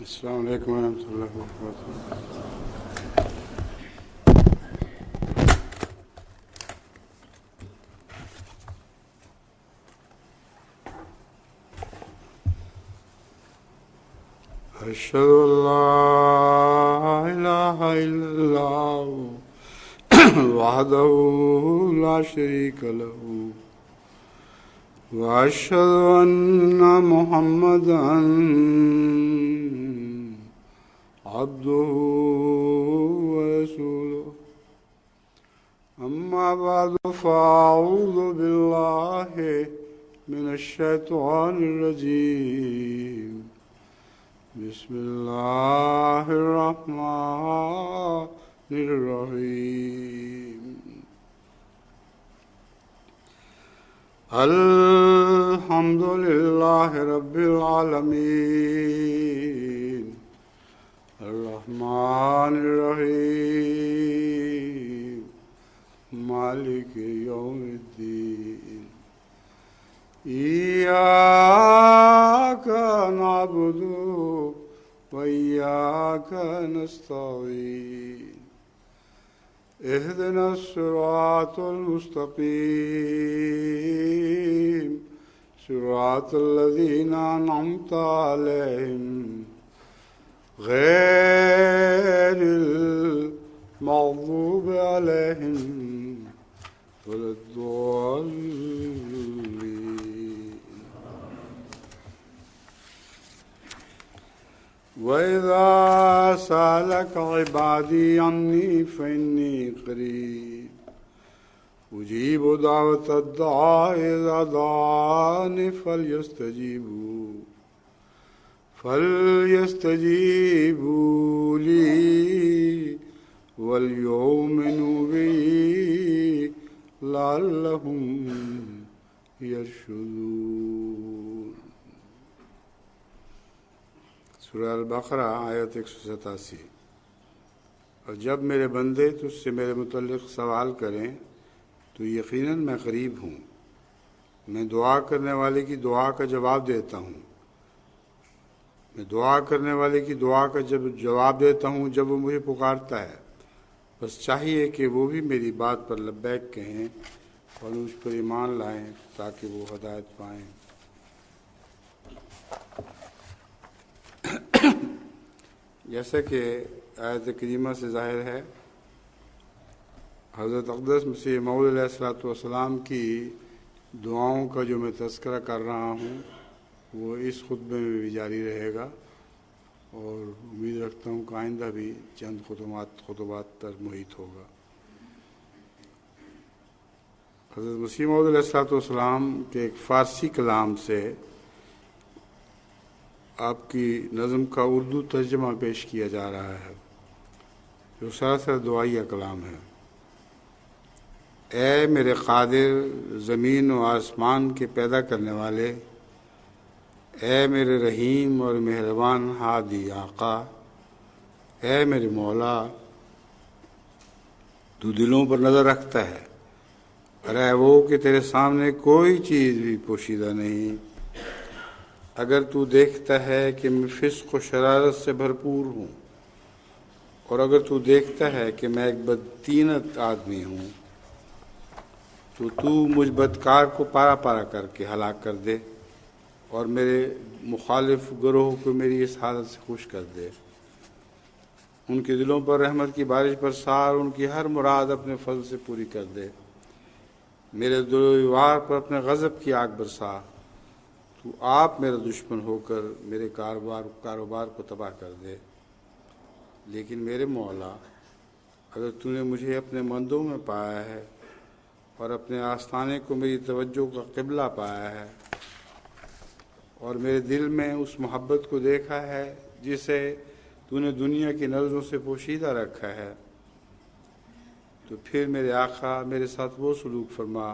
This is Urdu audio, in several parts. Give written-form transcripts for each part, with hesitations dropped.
السلام علیکم ورحمۃ اللہ وبرکاتہ۔ اشہد ان لا الہ الا اللہ وحدہ لا شریک لہ واشہد ان محمدا عبدہ ورسولہ اما بعد فاعوذ باللہ من الشیطان الرجیم بسم اللہ الرحمن الرحیم الحمد للہ رب العالمین الرحمن الرحیم مالک یوم الدین ایاک نعبد وإياك نستعين اهدنا الصراط المستقيم صراط الذين أنعمت عليهم غير المغضوب عليهم ولا الضالين۔ وَإِذَا سَأَلَكَ عِبَادِي عَنِّي فَإِنِّي قَرِيبٌ أُجِيبُ دَعْوَةَ الدَّاعِ إِذَا دَعَانِ فَلْيَسْتَجِيبُوا لِي وَلْيُؤْمِنُوا بِي لَعَلَّهُمْ يَرْشُدُونَ۔ سورہ البقرہ آیت 187۔ اور جب میرے بندے تجھ سے میرے متعلق سوال کریں تو یقیناً میں قریب ہوں، میں دعا کرنے والے کی دعا کا جواب دیتا ہوں، میں دعا کرنے والے کی دعا کا جواب دیتا ہوں جب وہ مجھے پکارتا ہے۔ بس چاہیے کہ وہ بھی میری بات پر لبیک کہیں اور مجھ پر ایمان لائیں تاکہ وہ ہدایت پائیں۔ جیسا کہ آیت کریمہ سے ظاہر ہے، حضرت اقدس مسیح موعود علیہ السلام کی دعاؤں کا جو میں تذکرہ کر رہا ہوں وہ اس خطبے میں بھی جاری رہے گا، اور امید رکھتا ہوں کہ آئندہ بھی چند خطبات پر محیط ہوگا۔ حضرت مسیح موعود علیہ السلام کے ایک فارسی کلام سے آپ کی نظم کا اردو ترجمہ پیش کیا جا رہا ہے، جو سراسر دعائیہ کلام ہے۔ اے میرے قادر زمین و آسمان کے پیدا کرنے والے، اے میرے رحیم اور مہربان ہادی آقا، اے میرے مولا، تو دلوں پر نظر رکھتا ہے، اور اے وہ کہ تیرے سامنے کوئی چیز بھی پوشیدہ نہیں۔ اگر تو دیکھتا ہے کہ میں فسق و شرارت سے بھرپور ہوں، اور اگر تو دیکھتا ہے کہ میں ایک بددینت آدمی ہوں، تو مجھ بدکار کو پارا پارا کر کے ہلاک کر دے، اور میرے مخالف گروہ کو میری اس حالت سے خوش کر دے۔ ان کے دلوں پر رحمت کی بارش برسا اور ان کی ہر مراد اپنے فضل سے پوری کر دے۔ میرے دل و دیوار پر اپنے غضب کی آگ برسا، تو آپ میرا دشمن ہو کر میرے کاروبار کو تباہ کر دے۔ لیکن میرے مولا، اگر تو نے مجھے اپنے مندوں میں پایا ہے اور اپنے آستانے کو میری توجہ کا قبلہ پایا ہے، اور میرے دل میں اس محبت کو دیکھا ہے جسے تو نے دنیا کی نظروں سے پوشیدہ رکھا ہے، تو پھر میرے آقا میرے ساتھ وہ سلوک فرما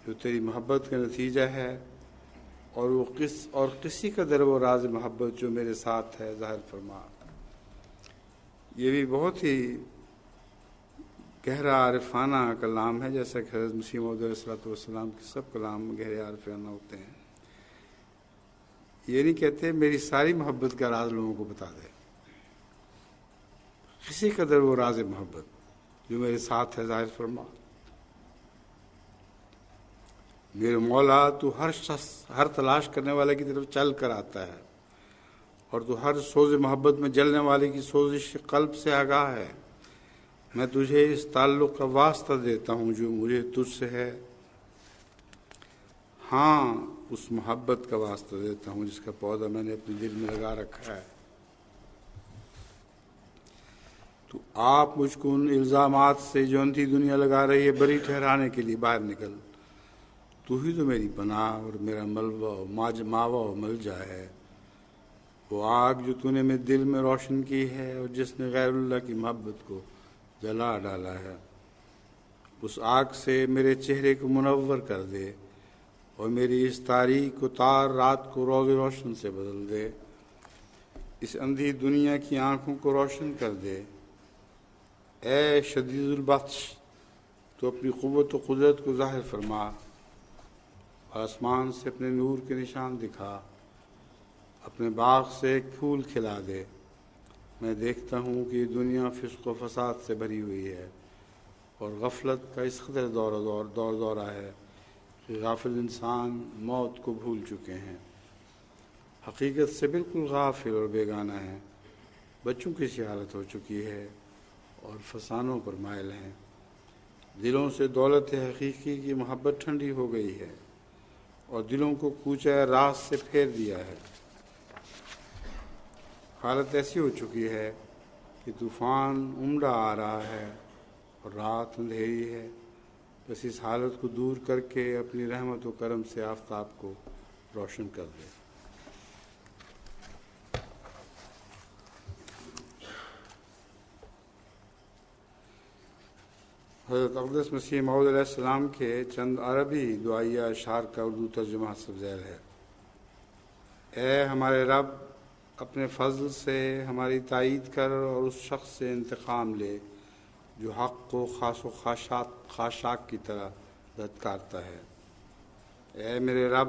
جو تیری محبت کا نتیجہ ہے، اور کسی کا در و راز محبت جو میرے ساتھ ہے ظاہر فرما۔ یہ بھی بہت ہی گہرا عارفانہ کلام ہے، جیسا کہ حضرت مسیح موعود علیہ السلام کے سب کلام گہرے عارفانہ ہوتے ہیں۔ یہ نہیں کہتے میری ساری محبت کا راز لوگوں کو بتا دے، کسی قدر وہ راز محبت جو میرے ساتھ ہے ظاہر فرما۔ میرے مولا تو ہر شخص، ہر تلاش کرنے والے کی طرف چل کر آتا ہے، اور تو ہر سوز محبت میں جلنے والے کی سوزش قلب سے آگاہ ہے۔ میں تجھے اس تعلق کا واسطہ دیتا ہوں جو مجھے تجھ سے ہے، ہاں اس محبت کا واسطہ دیتا ہوں جس کا پودا میں نے اپنے دل میں لگا رکھا ہے۔ تو آپ مجھ کو ان الزامات سے جو اندھی دنیا لگا رہی ہے بری ٹھہرانے کے لیے باہر نکل۔ تو ہی تو میری پناہ اور میرا ملوہ و ماوا و ملجا ہے۔ وہ آگ جو تو نے میرے دل میں روشن کی ہے اور جس نے غیر اللہ کی محبت کو جلا ڈالا ہے، اس آگ سے میرے چہرے کو منور کر دے اور میری اس تاریک و تار رات کو روز روشن سے بدل دے۔ اس اندھی دنیا کی آنکھوں کو روشن کر دے۔ اے شدید البطش، تو اپنی قوت و قدرت کو ظاہر فرما اور آسمان سے اپنے نور کے نشان دکھا، اپنے باغ سے ایک پھول کھلا دے۔ میں دیکھتا ہوں کہ یہ دنیا فسق و فساد سے بھری ہوئی ہے اور غفلت کا اس قدر دورہ ہے کہ غافل انسان موت کو بھول چکے ہیں، حقیقت سے بالکل غافل اور بیگانہ ہیں، بچوں کی سی حالت ہو چکی ہے اور فسانوں پر مائل ہیں۔ دلوں سے دولت حقیقی کی محبت ٹھنڈی ہو گئی ہے اور دلوں کو کوچہ راز سے پھیر دیا ہے۔ حالت ایسی ہو چکی ہے کہ طوفان عمدہ آ رہا ہے اور رات اندھیری ہے۔ بس اس حالت کو دور کر کے اپنی رحمت و کرم سے آفتاب کو روشن کر دے۔ حضرت اقدس مسیح موعود علیہ السلام کے چند عربی دعائیہ اشعار کا اردو ترجمہ حسب ذیل ہے۔ اے ہمارے رب، اپنے فضل سے ہماری تائید کر اور اس شخص سے انتقام لے جو حق کو خاص و خاشاک کی طرح دھتکارتا ہے۔ اے میرے رب،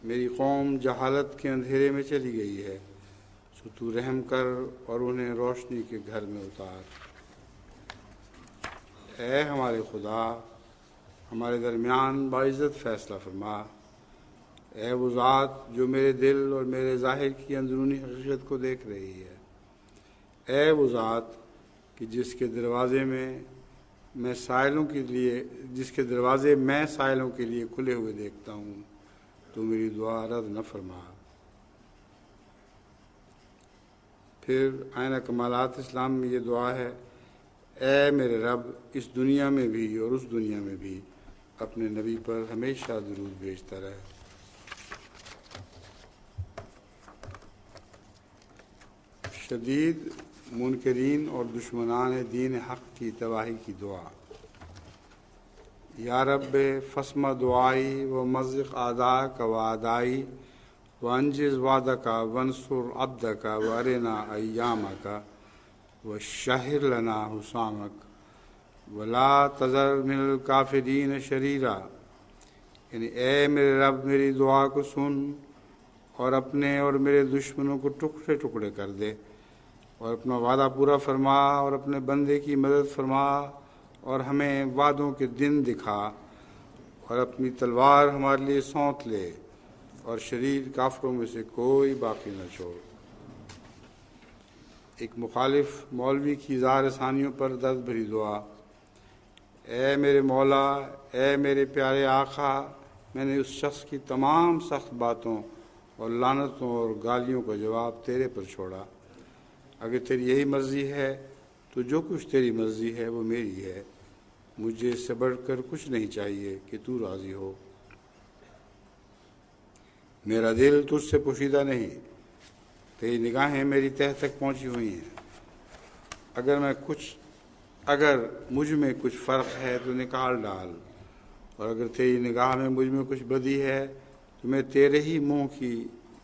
میری قوم جہالت کے اندھیرے میں چلی گئی ہے، سو تو رحم کر اور انہیں روشنی کے گھر میں اتار۔ اے ہمارے خدا، ہمارے درمیان باعزت فیصلہ فرما۔ اے وہ ذات جو میرے دل اور میرے ظاہر کی اندرونی حقیقت کو دیکھ رہی ہے۔ اے وہ ذات کہ جس کے دروازے میں سائلوں کے لیے کھلے ہوئے دیکھتا ہوں، تو میری دعا رد نہ فرما۔ پھر آئینہ کمالات اسلام میں یہ دعا ہے، اے میرے رب، اس دنیا میں بھی اور اس دنیا میں بھی اپنے نبی پر ہمیشہ درود بھیجتا رہے۔ شدید منکرین اور دشمنان دین حق کی تباہی کی دعا۔ یا رب فسمع دعائی و مزق اعداءک و اعدائی وانجز وعدک وانصر عبدک وارنا ایامک وشہر لنا حسامک ولا تذر من الکافرین شریرا۔ یعنی اے میرے رب، میری دعا کو سن اور اپنے اور میرے دشمنوں کو ٹکڑے ٹکڑے کر دے، اور اپنا وعدہ پورا فرما اور اپنے بندے کی مدد فرما اور ہمیں وعدوں کے دن دکھا، اور اپنی تلوار ہمارے لیے سونت لے اور شریر کافروں میں سے کوئی باقی نہ چھوڑ۔ ایک مخالف مولوی کی اظہار ثانیوں پر درد بھری دعا۔ اے میرے مولا، اے میرے پیارے آقا، میں نے اس شخص کی تمام سخت باتوں اور لعنتوں اور گالیوں کا جواب تیرے پر چھوڑا۔ اگر تیری یہی مرضی ہے تو جو کچھ تیری مرضی ہے وہ میری ہے، مجھے اس سے بڑھ کر کچھ نہیں چاہیے کہ تو راضی ہو۔ میرا دل تجھ سے پوشیدہ نہیں، تیری نگاہیں میری تہہ تک پہنچی ہوئی ہیں۔ اگر مجھ میں کچھ فرق ہے تو نکال ڈال، اور اگر تیری نگاہ میں مجھ میں کچھ بدی ہے تو میں تیرے ہی منہ کی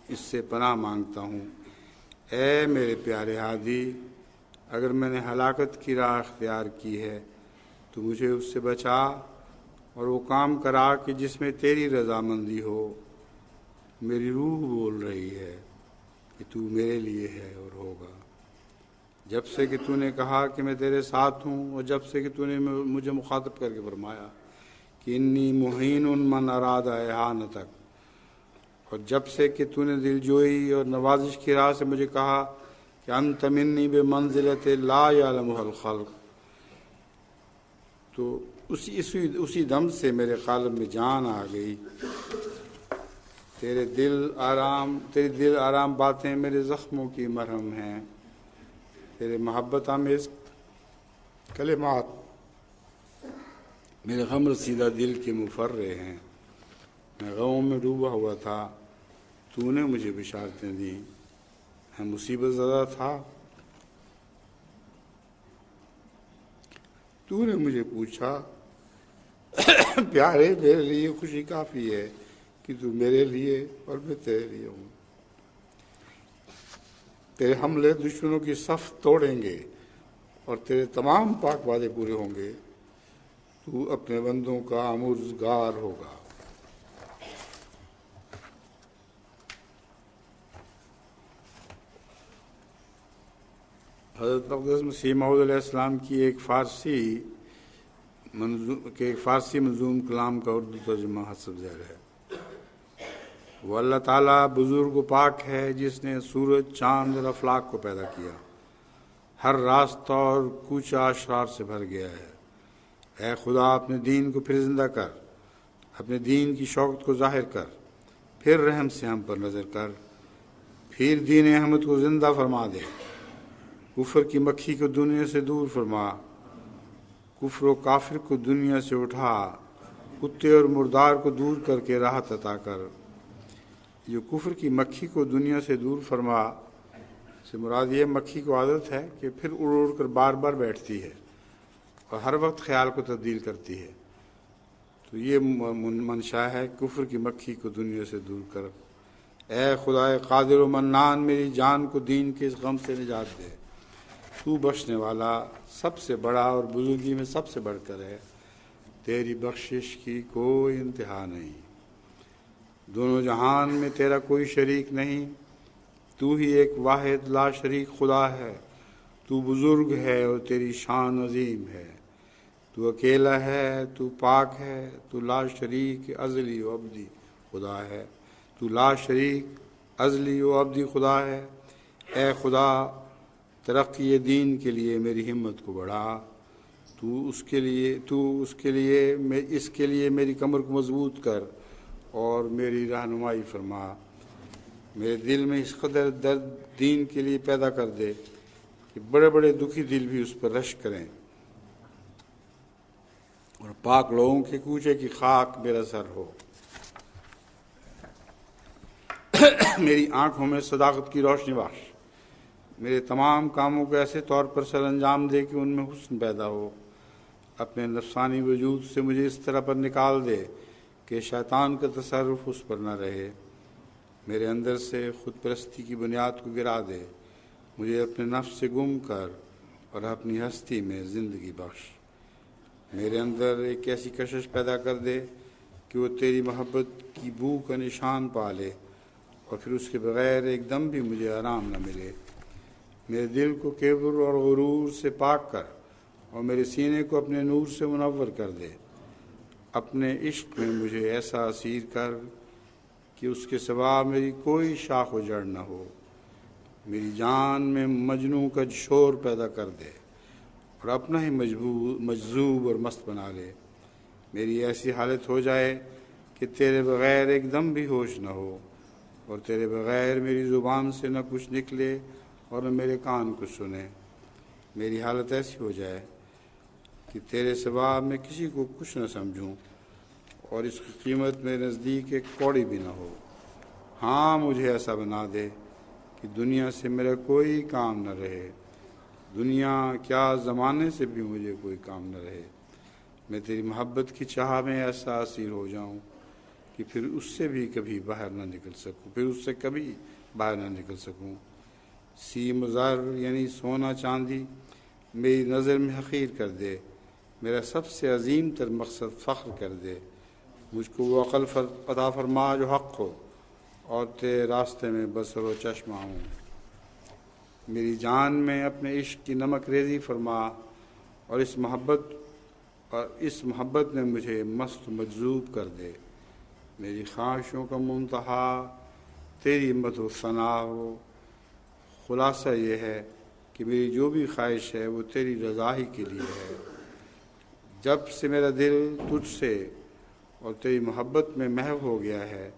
اس سے پناہ مانگتا ہوں۔ اے میرے پیارے ہادی، اگر میں نے ہلاکت کی راہ اختیار کی ہے تو مجھے اس سے بچا اور وہ کام کرا کہ جس میں تیری رضامندی ہو۔ میری روح بول رہی ہے کہ تو میرے لیے ہے اور ہوگا۔ جب سے کہ تو نے کہا کہ میں تیرے ساتھ ہوں، اور جب سے کہ تو نے مجھے مخاطب کر کے فرمایا کہ انی مہین من اراد احانتک، اور جب سے کہ تو نے دلجوئی اور نوازش کی راہ سے مجھے کہا کہ انت منی بمنزلت لا یعلمها الخلق، تو اسی دم سے میرے قالب میں جان آ گئی۔ تیری دل آرام باتیں میرے زخموں کی مرہم ہیں، تیرے محبت آمیز کلمات میرے غم رسیدہ دل کے مفرے ہیں۔ میں غموں میں ڈوبا ہوا تھا، تو نے مجھے بشارتیں دیں۔ میں مصیبت زدہ تھا، تو نے مجھے پوچھا پیارے میرے لیے خوشی کافی ہے کہ تو میرے لیے اور میں تیرے لیے ہوں۔ تیرے حملے دشمنوں کی صف توڑیں گے اور تیرے تمام پاک وعدے پورے ہوں گے۔ تو اپنے بندوں کا آمرزگار ہوگا۔ حضرت اقدس مسیح موعود علیہ السلام کی ایک فارسی منظوم کلام کا اردو ترجمہ حسب ذیل ہے۔ وہ اللہ تعالیٰ بزرگ و پاک ہے جس نے سورج، چاند اور افلاک کو پیدا کیا، ہر راستہ اور کوچہ اشرار سے بھر گیا ہے۔ اے خدا، اپنے دین کو پھر زندہ کر، اپنے دین کی شوقت کو ظاہر کر، پھر رحم سے ہم پر نظر کر، پھر دین احمد کو زندہ فرما دے۔ کفر کی مکھی کو دنیا سے دور فرما، کفر و کافر کو دنیا سے اٹھا، کتے اور مردار کو دور کر کے راحت عطا کر۔ جو کفر کی مکھی کو دنیا سے دور فرما سے مراد یہ مکھی کو عادت ہے کہ پھر اڑ اڑ کر بار بار بیٹھتی ہے اور ہر وقت خیال کو تبدیل کرتی ہے، تو یہ منشا ہے کفر کی مکھی کو دنیا سے دور کر۔ اے خدائے قادر و منان، میری جان کو دین کے اس غم سے نجات دے۔ تو بخشنے والا سب سے بڑا اور بزرگی میں سب سے بڑھ کر ہے، تیری بخشش کی کوئی انتہا نہیں۔ دونوں جہان میں تیرا کوئی شریک نہیں، تو ہی ایک واحد لا شریک خدا ہے۔ تو بزرگ ہے اور تیری شان عظیم ہے، تو اکیلا ہے، تو پاک ہے، تو لا شریک ازلی و ابدی خدا ہے، تو لا شریک ازلی و ابدی خدا ہے۔ اے خدا، ترقی دین کے لیے میری ہمت کو بڑھا، اس کے لیے میری کمر کو مضبوط کر اور میری رہنمائی فرما۔ میرے دل میں اس قدر درد دین کے لیے پیدا کر دے کہ بڑے بڑے دکھی دل بھی اس پر رشک کریں، اور پاک لوگوں کے کوچے کی خاک میرا سر ہو۔ میری آنکھوں میں صداقت کی روشنی بخش، میرے تمام کاموں کو ایسے طور پر سر انجام دے کہ ان میں حسن پیدا ہو۔ اپنے نفسانی وجود سے مجھے اس طرح پر نکال دے کہ شیطان کا تصرف اس پر نہ رہے۔ میرے اندر سے خود پرستی کی بنیاد کو گرا دے، مجھے اپنے نفس سے گم کر اور اپنی ہستی میں زندگی بخش۔ میرے اندر ایک ایسی کشش پیدا کر دے کہ وہ تیری محبت کی بو کا نشان پا لے، اور پھر اس کے بغیر ایک دم بھی مجھے آرام نہ ملے۔ میرے دل کو کبر اور غرور سے پاک کر اور میرے سینے کو اپنے نور سے منور کر دے۔ اپنے عشق میں مجھے ایسا اسیر کر کہ اس کے سوا میری کوئی شاخ و جڑ نہ ہو۔ میری جان میں مجنوں کا شور پیدا کر دے اور اپنا ہی مجذوب اور مست بنا لے۔ میری ایسی حالت ہو جائے کہ تیرے بغیر ایک دم بھی ہوش نہ ہو، اور تیرے بغیر میری زبان سے نہ کچھ نکلے اور نہ میرے کان کچھ سنے۔ میری حالت ایسی ہو جائے کہ تیرے سوا میں کسی کو کچھ نہ سمجھوں، اور اس کی قیمت میرے نزدیک ایک کوڑی بھی نہ ہو۔ ہاں، مجھے ایسا بنا دے کہ دنیا سے میرا کوئی کام نہ رہے، دنیا کیا زمانے سے بھی مجھے کوئی کام نہ رہے۔ میں تیری محبت کی چاہ میں ایسا اسیر ہو جاؤں کہ پھر اس سے بھی کبھی باہر نہ نکل سکوں، سیم زر یعنی سونا چاندی میری نظر میں حقیر کر دے، میرا سب سے عظیم تر مقصد فخر کر دے۔ مجھ کو وہ عقل عطا فرما جو حق ہو، اور تیرے راستے میں بصر و چشمہ ہوں۔ میری جان میں اپنے عشق کی نمک ریزی فرما، اور اس محبت میں مجھے مست مجذوب کر دے۔ میری خواہشوں کا منتہا تیری مدح و ثنا ہو۔ خلاصہ یہ ہے کہ میری جو بھی خواہش ہے وہ تیری رضا ہی کے لیے ہے۔ جب سے میرا دل تجھ سے اور تیری محبت میں محو ہو گیا ہے،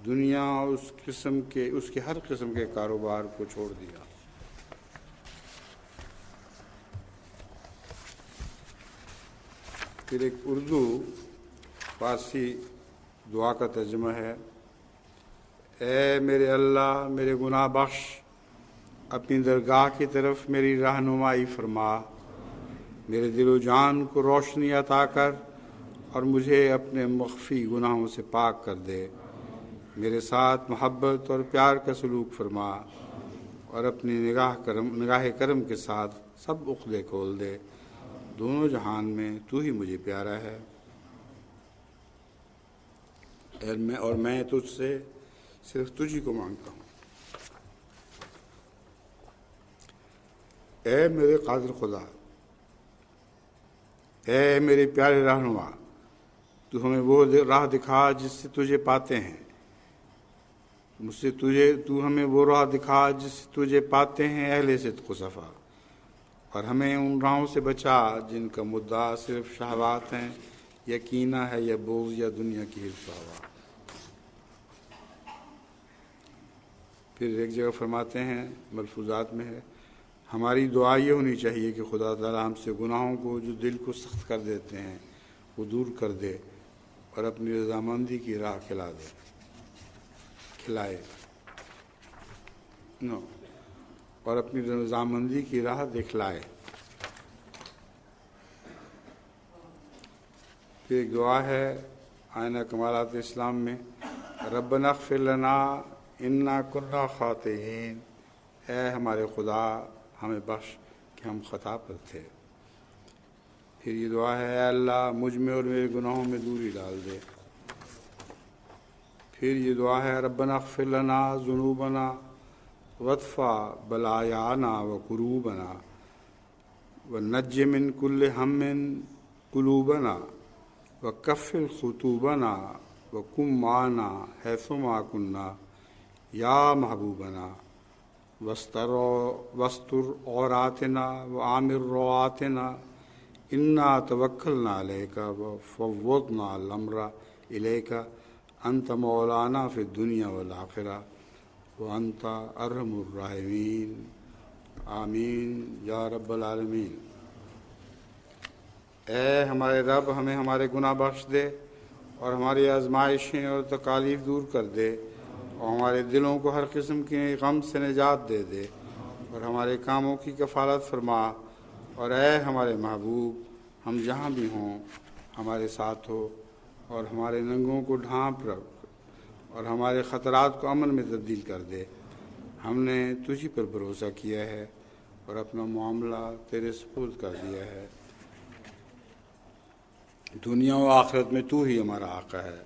دنیا اور اس کے ہر قسم کے کاروبار کو چھوڑ دیا۔ پھر ایک اردو فارسی دعا کا ترجمہ ہے۔ اے میرے اللہ، میرے گناہ بخش، اپنی درگاہ کی طرف میری رہنمائی فرما۔ میرے دل و جان کو روشنی عطا کر اور مجھے اپنے مخفی گناہوں سے پاک کر دے۔ میرے ساتھ محبت اور پیار کا سلوک فرما اور اپنی نگاہ کرم کے ساتھ سب عقدے کھول دے۔ دونوں جہان میں تو ہی مجھے پیارا ہے، اور میں تجھ سے صرف تجھی کو مانگتا ہوں۔ اے میرے قادر خدا، اے میرے پیارے رہنما، تو ہمیں وہ راہ دکھا جس سے تجھے پاتے ہیں۔ تو ہمیں وہ راہ دکھا جس سے تجھے پاتے ہیں اہل صدق و صفا، اور ہمیں ان راہوں سے بچا جن کا مدعا صرف شہوات ہیں، یا کینہ ہے، یا بغض، یا دنیا کی حرص و ہوا۔ پھر ایک جگہ فرماتے ہیں، ملفوظات میں ہے، ہماری دعا یہ ہونی چاہیے کہ خدا تعالیٰ ہم سے گناہوں کو جو دل کو سخت کر دیتے ہیں وہ دور کر دے، اور اپنی رضامندی کی راہ اور اپنی رضامندی کی راہ دکھلائے۔ پھر ایک دعا ہے آئینہ کمالات اسلام میں، ربنا اغفر لنا انا کنا خاطئین، اے ہمارے خدا ہمیں بخش کہ ہم خطا پر تھے۔ پھر یہ دعا ہے، اے اللہ مجھ میں اور میرے گناہوں میں دوری ڈال دے۔ پھر یہ دعا ہے، ربنا اغفر لنا ذنوبنا وادفع بلایانا وکروبنا ونج من کل ہم قلوبنا وکفر خطوبنا وکن معنا حیثما کنا یا محبوبنا واستر عوراتنا وآمر رواتنا انا توکلنا علیک وفوضنا الامر الیک انت مولانا فی الدنیا والآخرہ وانت ارحم الراحمین، آمین یا رب العالمین۔ اے ہمارے رب، ہمیں ہمارے گناہ بخش دے اور ہماری آزمائشیں اور تکالیف دور کر دے، اور ہمارے دلوں کو ہر قسم کے غم سے نجات دے دے، اور ہمارے کاموں کی کفالت فرما، اور اے ہمارے محبوب، ہم جہاں بھی ہوں ہمارے ساتھ ہو، اور ہمارے ننگوں کو ڈھانپ رکھ، اور ہمارے خطرات کو امن میں تبدیل کر دے۔ ہم نے تجھی پر بھروسہ کیا ہے اور اپنا معاملہ تیرے سپرد کر دیا ہے۔ دنیا و آخرت میں تو ہی ہمارا آقا ہے،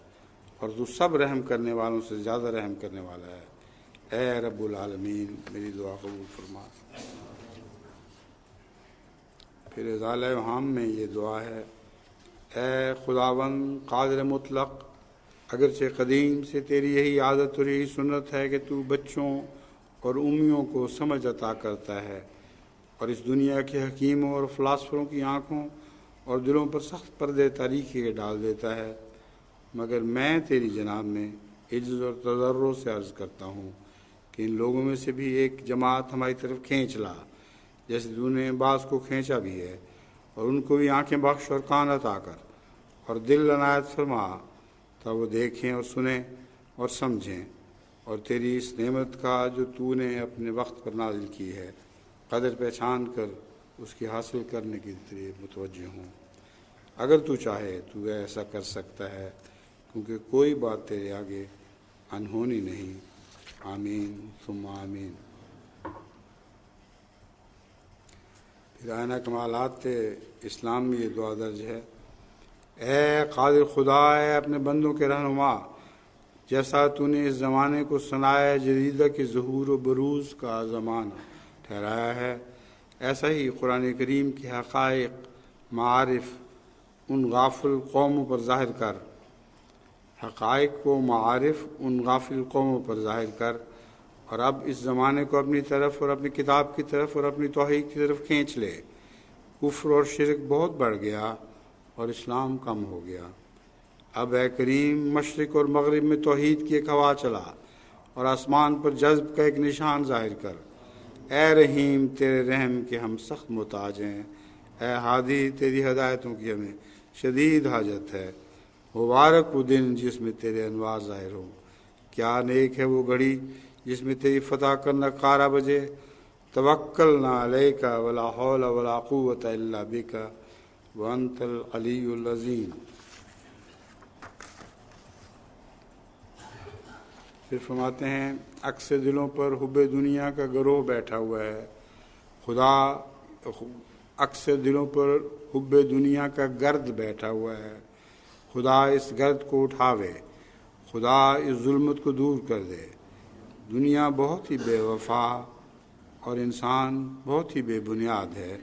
اور تو سب رحم کرنے والوں سے زیادہ رحم کرنے والا ہے۔ اے رب العالمین، میری دعا قبول فرما۔ پھر ازالہ وہام میں یہ دعا ہے، اے خداوند قادر مطلق، اگرچہ قدیم سے تیری یہی عادت اور یہی سنت ہے کہ تو بچوں اور امیوں کو سمجھ عطا کرتا ہے، اور اس دنیا کے حکیموں اور فلاسفروں کی آنکھوں اور دلوں پر سخت پردے تاریکی کے ڈال دیتا ہے، مگر میں تیری جناب میں عجز اور تضرع سے عرض کرتا ہوں کہ ان لوگوں میں سے بھی ایک جماعت ہماری طرف کھینچ لا، جیسے تو نے بعض کو کھینچا بھی ہے، اور ان کو بھی آنکھیں بخش اور کان عطا کر اور دل عنایت فرما، تب وہ دیکھیں اور سنیں اور سمجھیں، اور تیری اس نعمت کا جو تو نے اپنے وقت پر نازل کی ہے قدر پہچان کر اس کی حاصل کرنے کی طرف متوجہ ہوں۔ اگر تو چاہے تو ایسا کر سکتا ہے، کیونکہ کوئی بات تیرے آگے انہونی نہیں۔ آمین ثم آمین۔ پھر آئینہ کمالات اسلام میں یہ دعا درج ہے، اے قادر خدا، اے اپنے بندوں کے رہنما، جیسا تو نے اس زمانے کو صنائع جدیدہ کے ظہور و بروز کا زمانہ ٹھہرایا ہے، ایسا ہی قرآن کریم کے حقائق معارف ان غافل قوموں پر ظاہر کر، حقائق و معارف ان غافل قوموں پر ظاہر کر، اور اب اس زمانے کو اپنی طرف اور اپنی کتاب کی طرف اور اپنی توحید کی طرف کھینچ لے۔ کفر اور شرک بہت بڑھ گیا اور اسلام کم ہو گیا۔ اب اے کریم، مشرق اور مغرب میں توحید کی ایک ہوا چلا اور آسمان پر جذب کا ایک نشان ظاہر کر۔ اے رحیم، تیرے رحم کے ہم سخت محتاج ہیں، اے ہادی، تیری ہدایتوں کی ہمیں شدید حاجت ہے۔ مبارک وہ دن جس میں تیرے انوار ظاہر ہوں، کیا نیک ہے وہ گھڑی جس میں تیری فتح کا نقارہ بجے۔ توکلنا علیک ولا حول ولا قوت الا بک وانت العلی العظیم۔ پھر فرماتے ہیں، اکثر دلوں پر حب دنیا کا گروہ بیٹھا ہوا ہے، خدا اکثر دلوں پر حب دنیا کا گرد بیٹھا ہوا ہے، خدا اس گرد کو اٹھاوے، خدا اس ظلمت کو دور کر دے۔ دنیا بہت ہی بے وفا اور انسان بہت ہی بے بنیاد ہے،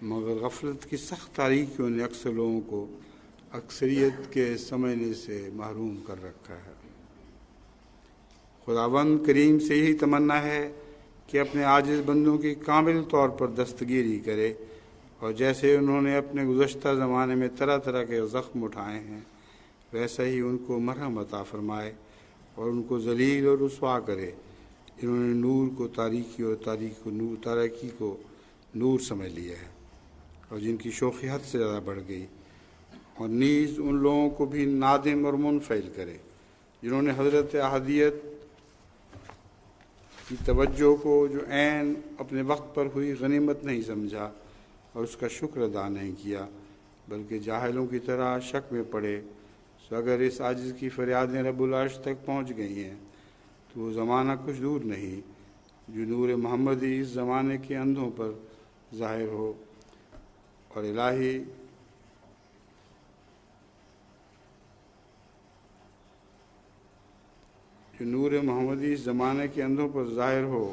مگر غفلت کی سخت تاریکیوں نے اکثر لوگوں کو اکثریت کے سمجھنے سے محروم کر رکھا ہے۔ خداوند کریم سے یہی تمنا ہے کہ اپنے عاجز بندوں کی کامل طور پر دستگیری کرے، اور جیسے انہوں نے اپنے گزشتہ زمانے میں طرح طرح کے زخم اٹھائے ہیں، ویسا ہی ان کو مرحم عطا فرمائے اور ان کو ذلیل اور رسوا کرے جنہوں نے نور کو تاریکی اور تاریکی کو نور سمجھ لیا ہے، اور جن کی شوخی حد سے زیادہ بڑھ گئی، اور نیز ان لوگوں کو بھی نادم اور منفعل کرے جنہوں نے حضرت احدیت کی توجہ کو جو عین اپنے وقت پر ہوئی غنیمت نہیں سمجھا اور اس کا شکر ادا نہیں کیا، بلکہ جاہلوں کی طرح شک میں پڑے۔ سو اگر اس عاجز کی فریادیں رب العرش تک پہنچ گئی ہیں تو وہ زمانہ کچھ دور نہیں جو نور محمدی اس زمانے کے اندھوں پر ظاہر ہو، اور الہی جو نور محمدی اس زمانے کے اندھوں پر ظاہر ہو،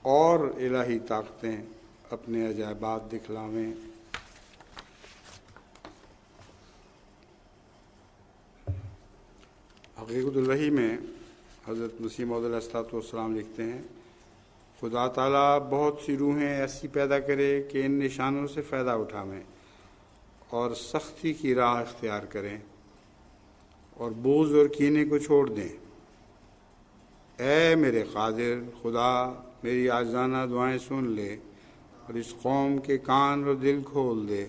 اور الہی طاقتیں اپنے عجائبات دکھلاویں۔ حقیقت الوحی میں حضرت مسیح موعود علیہ الصلوۃ والسلام لکھتے ہیں، خدا تعالیٰ بہت سی روحیں ایسی پیدا کرے کہ ان نشانوں سے فائدہ اٹھاویں اور سختی کی راہ اختیار کریں اور بغض اور کینے کو چھوڑ دیں۔ اے میرے قادر خدا، میری عاجزانہ دعائیں سن لے اور اس قوم کے کان اور دل کھول دے،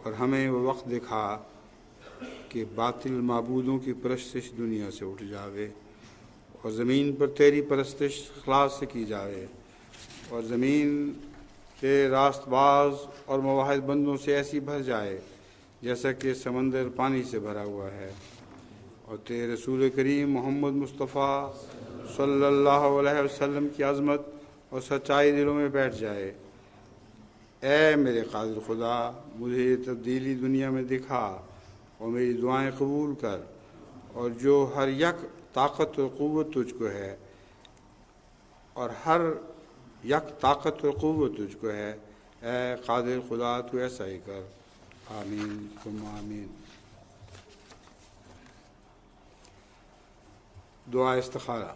اور ہمیں وہ وقت دکھا کہ باطل معبودوں کی پرستش دنیا سے اٹھ جاوے اور زمین پر تیری پرستش اخلاص سے کی جاوے، اور زمین تیرے راست باز اور موحد بندوں سے ایسی بھر جائے جیسا کہ سمندر پانی سے بھرا ہوا ہے، اور تیرے رسول کریم محمد مصطفیٰ صلی اللہ علیہ وسلم کی عظمت اور سچائی دلوں میں بیٹھ جائے۔ اے میرے قادر خدا، مجھے یہ تبدیلی دنیا میں دکھا اور میری دعائیں قبول کر، اور جو ہر یک طاقت و قوت تجھ کو ہے، اور ہر یک طاقت و قوت تجھ کو ہے، اے قادر خدا تو ایسا ہی کر۔ آمین ثم آمین۔ دعا استخارہ۔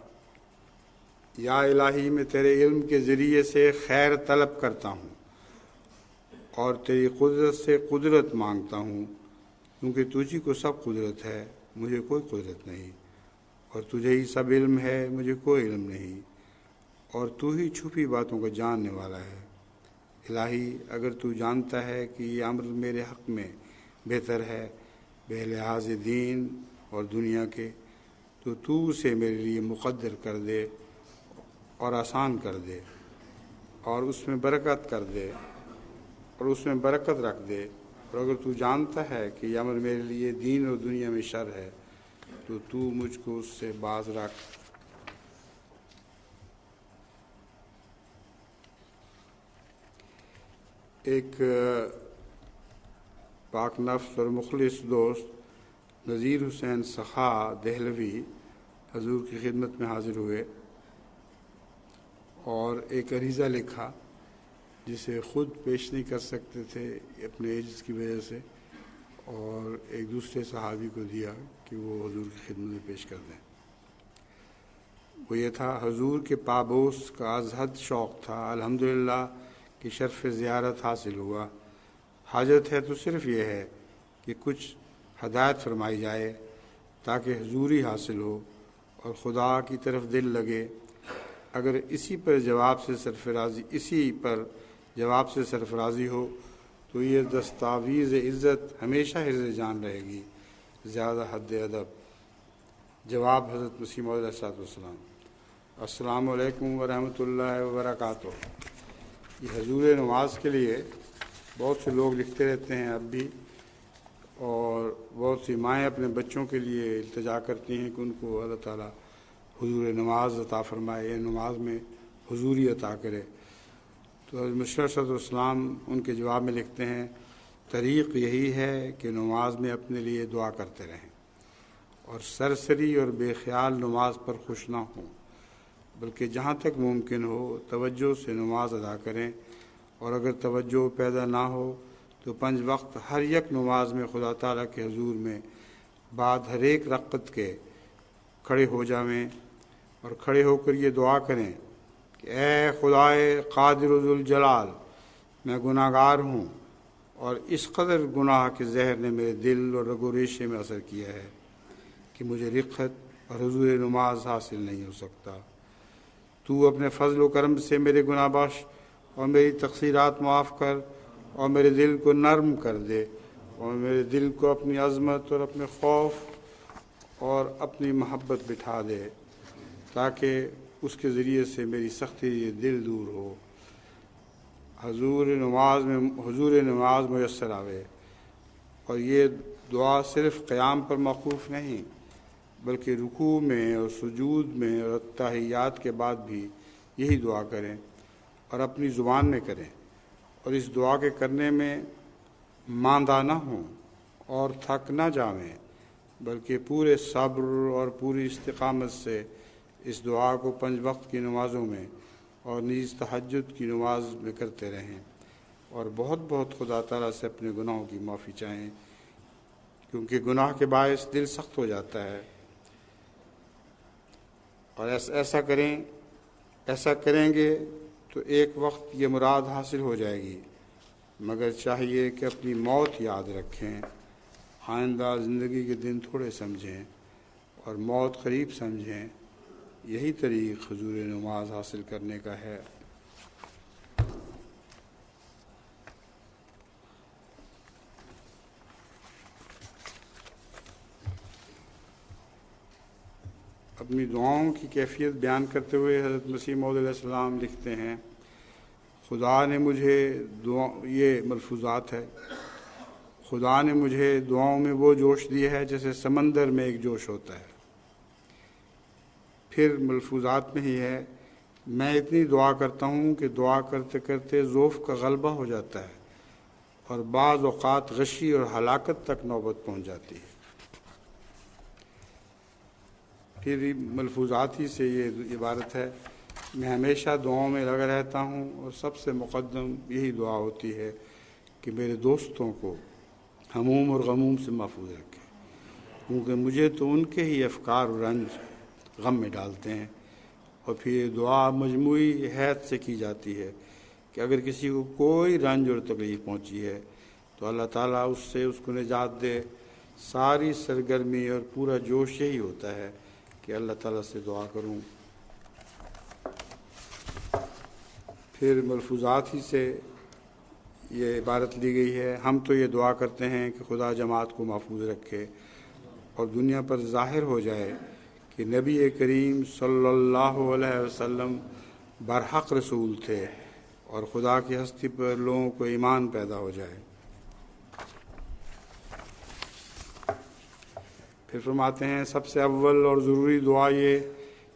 یا الہی، میں تیرے علم کے ذریعے سے خیر طلب کرتا ہوں اور تیری قدرت سے قدرت مانگتا ہوں، کیونکہ تجھی کو سب قدرت ہے، مجھے کوئی قدرت نہیں، اور تجھے ہی سب علم ہے، مجھے کوئی علم نہیں، اور تو ہی چھپی باتوں کو جاننے والا ہے۔ الہی، اگر تو جانتا ہے کہ یہ امر میرے حق میں بہتر ہے بے لحاظ دین اور دنیا کے، تو اسے میرے لیے مقدر کر دے اور آسان کر دے، اور اس میں برکت کر دے، اور اس میں برکت رکھ دے۔ اور اگر تو جانتا ہے کہ یہ امر میرے لیے دین اور دنیا میں شر ہے، تو مجھ کو اس سے باز رکھ۔ ایک پاک نفس اور مخلص دوست نذیر حسین سخا دہلوی حضور کی خدمت میں حاضر ہوئے اور ایک عریضہ لکھا جسے خود پیش نہیں کر سکتے تھے اپنے عجز کی وجہ سے، اور ایک دوسرے صحابی کو دیا کہ وہ حضور کی خدمت میں پیش کر دیں۔ وہ یہ تھا: حضور کے پابوس کا از حد شوق تھا، الحمدللہ کہ شرف زیارت حاصل ہوا۔ حاجت ہے تو صرف یہ ہے کہ کچھ ہدایت فرمائی جائے تاکہ حضوری حاصل ہو اور خدا کی طرف دل لگے۔ اگر اسی پر جواب سے سرفرازی ہو تو یہ دستاویز عزت ہمیشہ حرز جان رہے گی، زیادہ حد ادب۔ جواب حضرت مسیح موعود علیہ السلام: السلام علیکم ورحمۃ اللہ وبرکاتہ۔ یہ حضور نماز کے لیے بہت سے لوگ لکھتے رہتے ہیں اب بھی، اور بہت سی مائیں اپنے بچوں کے لیے التجا کرتی ہیں کہ ان کو اللہ تعالیٰ حضور نماز عطا فرمائے، یا نماز میں حضوری عطا کرے۔ تو حضرت مسیح صلی اللہ علیہ وسلم ان کے جواب میں لکھتے ہیں: طریق یہی ہے کہ نماز میں اپنے لیے دعا کرتے رہیں اور سرسری اور بے خیال نماز پر خوش نہ ہوں، بلکہ جہاں تک ممکن ہو توجہ سے نماز ادا کریں، اور اگر توجہ پیدا نہ ہو تو 5 وقت ہر یک نماز میں خدا تعالیٰ کے حضور میں بعد ہر ایک رکعت کے کھڑے ہو جاویں اور کھڑے ہو کر یہ دعا کریں کہ اے خدائے قادر ذوالجلال، میں گناہ گار ہوں اور اس قدر گناہ کے زہر نے میرے دل اور رگ و ریشے میں اثر کیا ہے کہ مجھے رقت اور حضور نماز حاصل نہیں ہو سکتا۔ تو اپنے فضل و کرم سے میرے گناہ بخش اور میری تقصیرات معاف کر، اور میرے دل کو نرم کر دے، اور میرے دل کو اپنی عظمت اور اپنے خوف اور اپنی محبت بٹھا دے، تاکہ اس کے ذریعے سے میری سختی دل دور ہو، حضور نماز میسر آوے۔ اور یہ دعا صرف قیام پر موقوف نہیں، بلکہ رکوع میں اور سجود میں اور تحیات کے بعد بھی یہی دعا کریں اور اپنی زبان میں کریں، اور اس دعا کے کرنے میں ماندہ نہ ہوں اور تھک نہ جاویں، بلکہ پورے صبر اور پوری استقامت سے اس دعا کو 5 وقت کی نمازوں میں اور نیز تہجد کی نماز میں کرتے رہیں، اور بہت بہت خدا تعالیٰ سے اپنے گناہوں کی معافی چاہیں، کیونکہ گناہ کے باعث دل سخت ہو جاتا ہے۔ اور ایسا کریں گے تو ایک وقت یہ مراد حاصل ہو جائے گی، مگر چاہیے کہ اپنی موت یاد رکھیں، آئندہ زندگی کے دن تھوڑے سمجھیں اور موت قریب سمجھیں۔ یہی طریق حضور نماز حاصل کرنے کا ہے۔ اپنی دعاؤں کی کیفیت بیان کرتے ہوئے حضرت مسیح موعود علیہ السلام لکھتے ہیں: خدا نے مجھے یہ ملفوظات ہے: خدا نے مجھے دعاؤں میں وہ جوش دیا ہے جیسے سمندر میں ایک جوش ہوتا ہے۔ پھر ملفوظات میں ہی ہے: میں اتنی دعا کرتا ہوں کہ دعا کرتے کرتے ضعف کا غلبہ ہو جاتا ہے اور بعض اوقات غشی اور ہلاکت تک نوبت پہنچ جاتی ہے۔ پھر ملفوظات ہی سے یہ عبارت ہے: میں ہمیشہ دعاؤں میں لگا رہتا ہوں اور سب سے مقدم یہی دعا ہوتی ہے کہ میرے دوستوں کو ہموم اور غموم سے محفوظ رکھے، کیونکہ مجھے تو ان کے ہی افکار اور رنج غم میں ڈالتے ہیں۔ اور پھر یہ دعا مجموعی حیث سے کی جاتی ہے کہ اگر کسی کو کوئی رنج اور تکلیف پہنچی ہے تو اللہ تعالیٰ اس کو نجات دے۔ ساری سرگرمی اور پورا جوش یہی ہوتا ہے کہ اللہ تعالیٰ سے دعا کروں۔ پھر ملفوظات ہی سے یہ عبارت لی گئی ہے: ہم تو یہ دعا کرتے ہیں کہ خدا جماعت کو محفوظ رکھے اور دنیا پر ظاہر ہو جائے کہ نبی کریم صلی اللہ علیہ وسلم برحق رسول تھے، اور خدا کی ہستی پر لوگوں کو ایمان پیدا ہو جائے۔ پھر فرماتے ہیں: سب سے اول اور ضروری دعا یہ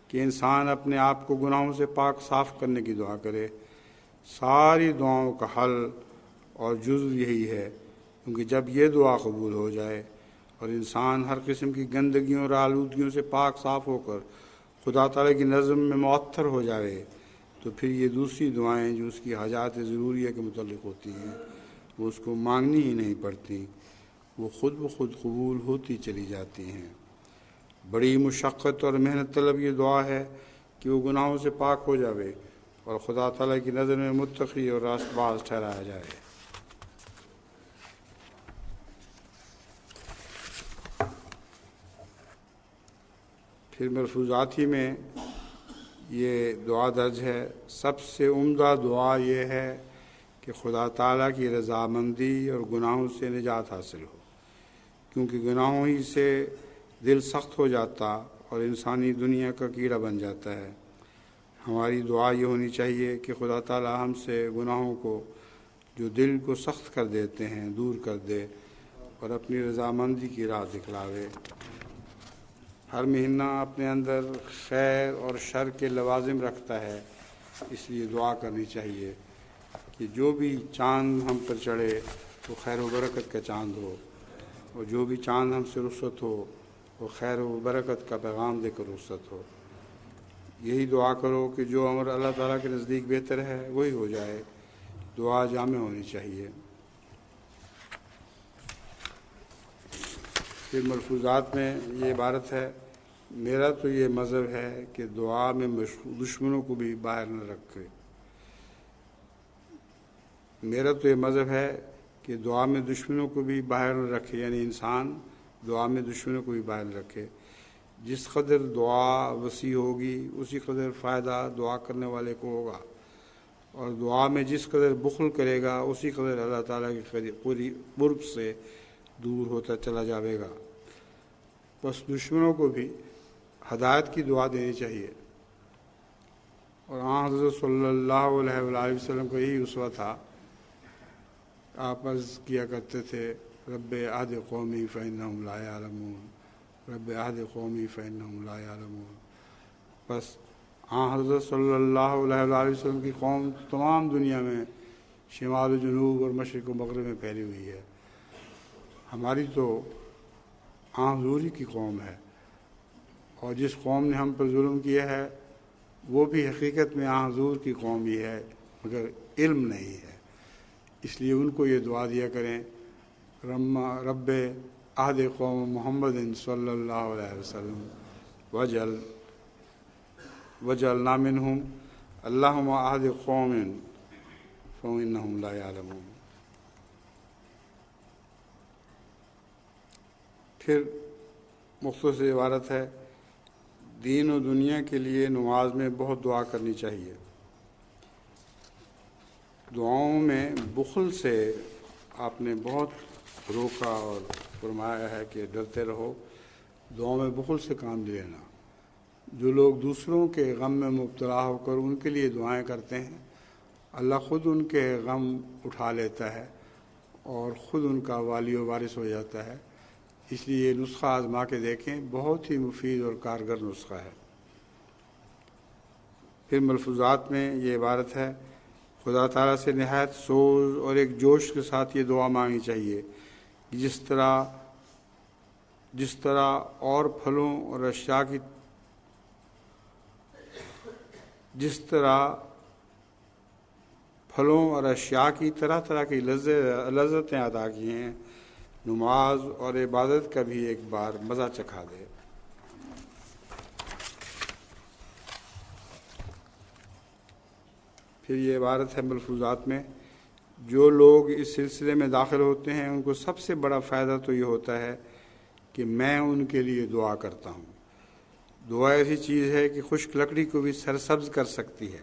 کہ انسان اپنے آپ کو گناہوں سے پاک صاف کرنے کی دعا کرے۔ ساری دعاؤں کا حل اور جزو یہی ہے، کیونکہ جب یہ دعا قبول ہو جائے اور انسان ہر قسم کی گندگیوں اور آلودگیوں سے پاک صاف ہو کر خدا تعالیٰ کی نظم میں معطر ہو جائے تو پھر یہ دوسری دعائیں جو اس کی حاجات ضروریہ کے متعلق ہوتی ہیں وہ اس کو مانگنی ہی نہیں پڑتی، وہ خود بخود قبول ہوتی چلی جاتی ہیں۔ بڑی مشقت اور محنت طلب یہ دعا ہے کہ وہ گناہوں سے پاک ہو جاوے اور خدا تعالیٰ کی نظر میں متقی اور راست باز ٹھہرایا جائے۔ پھر ملفوظات ہی میں یہ دعا درج ہے۔ سب سے عمدہ دعا یہ ہے کہ خدا تعالیٰ کی رضامندی اور گناہوں سے نجات حاصل ہو، کیونکہ گناہوں ہی سے دل سخت ہو جاتا اور انسانی دنیا کا کیڑا بن جاتا ہے۔ ہماری دعا یہ ہونی چاہیے کہ خدا تعالیٰ ہم سے گناہوں کو جو دل کو سخت کر دیتے ہیں دور کر دے اور اپنی رضامندی کی راہ دکھلاوے۔ ہر مہینہ اپنے اندر خیر اور شر کے لوازم رکھتا ہے، اس لیے دعا کرنی چاہیے کہ جو بھی چاند ہم پر چڑھے وہ خیر و برکت کا چاند ہو، اور جو بھی چاند ہم سے رخصت ہو وہ خیر و برکت کا پیغام دے کر رخصت ہو۔ یہی دعا کرو کہ جو امر اللہ تعالیٰ کے نزدیک بہتر ہے وہی ہو جائے۔ دعا جامع ہونی چاہیے۔ پھر ملفوظات میں یہ عبارت ہے، میرا تو یہ مذہب ہے کہ دعا میں دشمنوں کو بھی باہر نہ رکھے۔ میرا تو یہ مذہب ہے کہ دعا میں دشمنوں کو بھی باہر نہ رکھے، یعنی انسان دعا میں دشمنوں کو بھی باہر نہ رکھے۔ جس قدر دعا وسیع ہوگی اسی قدر فائدہ دعا کرنے والے کو ہوگا، اور دعا میں جس قدر بخل کرے گا اسی قدر اللہ تعالیٰ کی پوری قرب سے دور ہوتا چلا جائے گا۔ بس دشمنوں کو بھی ہدایت کی دعا دینی چاہیے، اور حضرت صلی اللہ علیہ وآلہ وسلم کا یہی اسوہ تھا۔ آپ عرض کیا کرتے تھے، رب اہد قومی فإنہم لا یعلمون، رب اہد قومی فإنہم لا یعلمون۔ بس حضرت صلی اللہ علیہ وآلہ وسلم کی قوم تمام دنیا میں شمال و جنوب اور مشرق و مغرب میں پھیلی ہوئی ہے، ہماری تو حضور کی قوم ہے، اور جس قوم نے ہم پر ظلم کیا ہے وہ بھی حقیقت میں حضور کی قوم ہی ہے، مگر علم نہیں ہے۔ اس لیے ان کو یہ دعا دیا کریں، رب عہد قوم محمد صلی اللہ علیہ وسلم وجعلنا منہم، اللہم عہد قوم فإنہم لا یعلمون۔ پھر مختصر عبارت ہے، دین و دنیا کے لیے نماز میں بہت دعا کرنی چاہیے۔ دعاؤں میں بخل سے آپ نے بہت روکا اور فرمایا ہے کہ ڈرتے رہو، دعاؤں میں بخل سے کام نہیں لینا۔ جو لوگ دوسروں کے غم میں مبتلا ہو کر ان کے لیے دعائیں کرتے ہیں، اللہ خود ان کے غم اٹھا لیتا ہے اور خود ان کا والی و وارث ہو جاتا ہے۔ اس لیے یہ نسخہ آزما کے دیکھیں، بہت ہی مفید اور کارگر نسخہ ہے۔ پھر ملفوظات میں یہ عبارت ہے، خدا تعالیٰ سے نہایت سوز اور ایک جوش کے ساتھ یہ دعا مانگنی چاہیے کہ جس طرح اور پھلوں اور اشیاء کی طرح طرح کی لذتیں عطا کی ہیں، نماز اور عبادت کا بھی ایک بار مزہ چکھا دے۔ پھر یہ عبارت ہے ملفوظات میں، جو لوگ اس سلسلے میں داخل ہوتے ہیں ان کو سب سے بڑا فائدہ تو یہ ہوتا ہے کہ میں ان کے لیے دعا کرتا ہوں۔ دعا ایسی چیز ہے کہ خشک لکڑی کو بھی سرسبز کر سکتی ہے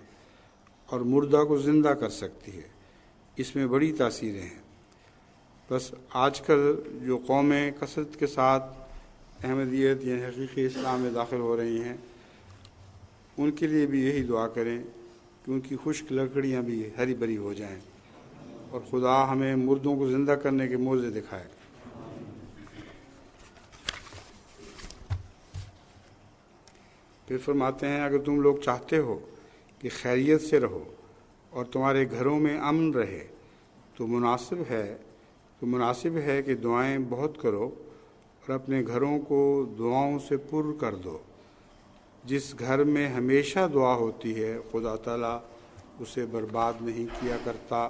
اور مردہ کو زندہ کر سکتی ہے، اس میں بڑی تاثیریں ہیں۔ بس آج کل جو قومیں کثرت کے ساتھ احمدیت یعنی حقیقی اسلام میں داخل ہو رہی ہیں، ان کے لیے بھی یہی دعا کریں کہ ان کی خشک لکڑیاں بھی ہری بھری ہو جائیں اور خدا ہمیں مردوں کو زندہ کرنے کے موزے دکھائے۔ پھر فرماتے ہیں، اگر تم لوگ چاہتے ہو کہ خیریت سے رہو اور تمہارے گھروں میں امن رہے تو مناسب ہے کہ دعائیں بہت کرو اور اپنے گھروں کو دعاؤں سے پر کر دو۔ جس گھر میں ہمیشہ دعا ہوتی ہے خدا تعالیٰ اسے برباد نہیں کیا کرتا۔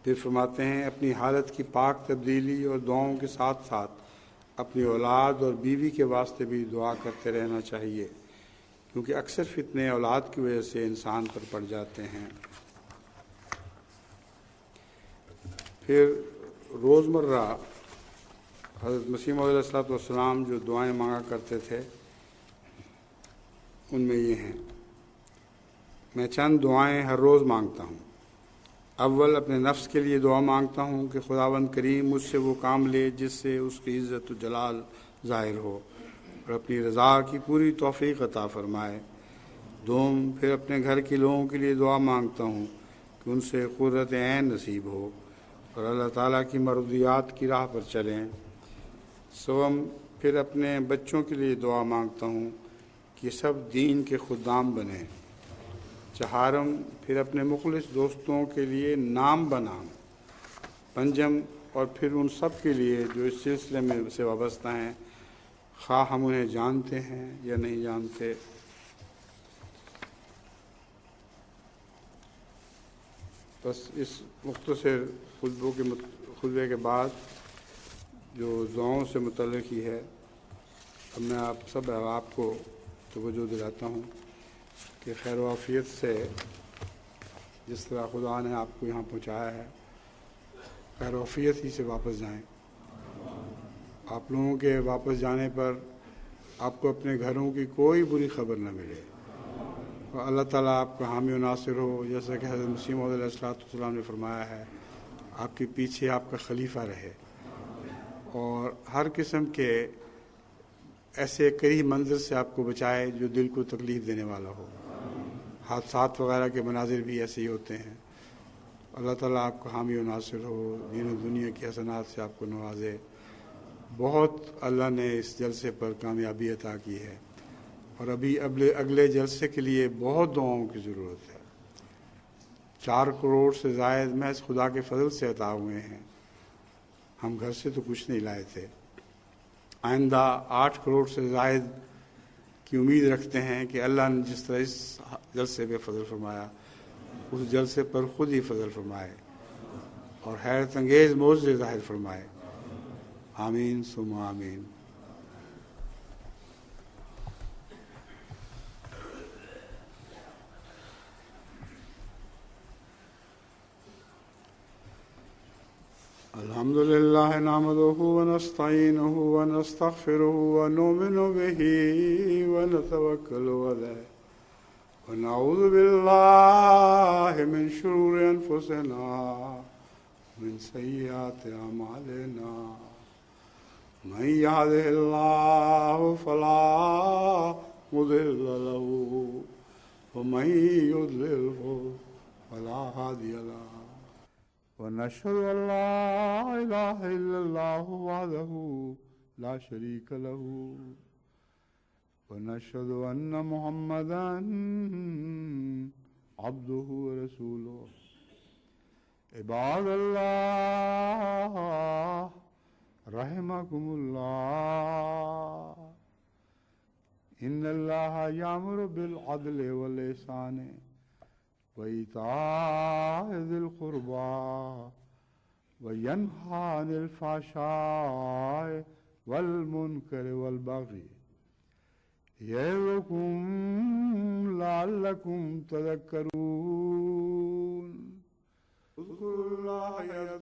پھر فرماتے ہیں اپنی حالت کی پاک تبدیلی اور دعاؤں کے ساتھ ساتھ اپنی اولاد اور بیوی کے واسطے بھی دعا کرتے رہنا چاہیے، کیونکہ اکثر فتنے اولاد کی وجہ سے انسان پر پڑ جاتے ہیں۔ پھر روزمرہ حضرت مسیح موعود علیہ السلام جو دعائیں مانگا کرتے تھے ان میں یہ ہیں۔ میں چند دعائیں ہر روز مانگتا ہوں۔ اول اپنے نفس کے لیے دعا مانگتا ہوں کہ خداوند کریم مجھ سے وہ کام لے جس سے اس کی عزت و جلال ظاہر ہو اور اپنی رضا کی پوری توفیق عطا فرمائے۔ دوم پھر اپنے گھر کے لوگوں کے لیے دعا مانگتا ہوں کہ ان سے قرۃ عین نصیب ہو اور اللہ تعالیٰ کی مرضیات کی راہ پر چلیں۔ سوم پھر اپنے بچوں کے لیے دعا مانگتا ہوں کہ سب دین کے خدام بنیں۔ چہارم پھر اپنے مخلص دوستوں کے لیے نام بنام۔ پنجم اور پھر ان سب کے لیے جو اس سلسلے میں سے وابستہ ہیں، خواہ ہم انہیں جانتے ہیں یا نہیں جانتے۔ بس اس مختصر خطبے کے بعد جو دعاؤں سے متعلق ہی ہے، اب میں آپ کو توجہ دلاتا ہوں کہ خیر و عافیت سے جس طرح خدا نے آپ کو یہاں پہنچایا ہے، خیر و عافیت ہی سے واپس جائیں۔ آپ لوگوں کے واپس جانے پر آپ کو اپنے گھروں کی کوئی بری خبر نہ ملے اور اللہ تعالیٰ آپ کا حامی و ناصر ہو، جیسا کہ حضرت مسیح موعود علیہ السلام نے فرمایا ہے، آپ کے پیچھے آپ کا خلیفہ رہے اور ہر قسم کے ایسے کئی منظر سے آپ کو بچائے جو دل کو تکلیف دینے والا ہو۔ حادثات وغیرہ کے مناظر بھی ایسے ہی ہوتے ہیں۔ اللہ تعالیٰ آپ کا حامی و ناصر ہو، دین و دنیا کی حسنات سے آپ کو نوازے۔ بہت اللہ نے اس جلسے پر کامیابی عطا کی ہے اور ابھی اگلے جلسے کے لیے بہت دعاؤں کی ضرورت ہے۔ 4 کروڑ سے زائد محض خدا کے فضل سے عطا ہوئے ہیں، ہم گھر سے تو کچھ نہیں لائے تھے۔ آئندہ 8 کروڑ سے زائد کی امید رکھتے ہیں کہ اللہ نے جس طرح اس جلسے پہ فضل فرمایا اس جلسے پر خود ہی فضل فرمائے اور حیرت انگیز معجزے ظاہر فرمائے۔ آمین ثم آمین۔ الحمد لله نحمده ونستعينه ونستغفره ونؤمن به ونتوكل عليه ونعوذ بالله من شرور أنفسنا ومن سيئات أعمالنا من يهده الله فلا مضل له ومن يضلله فلا هادي له ونشهد أن لا إله إلا الله وحده لا شريك له ونشهد أن محمدا عبده ورسوله عباد الله رحمكم الله إن الله يأمر بالعدل والإحسان وإيتاء ذي القربى وينهى عن الفحشاء والمنكر والبغي يعظكم لعلكم تذكرون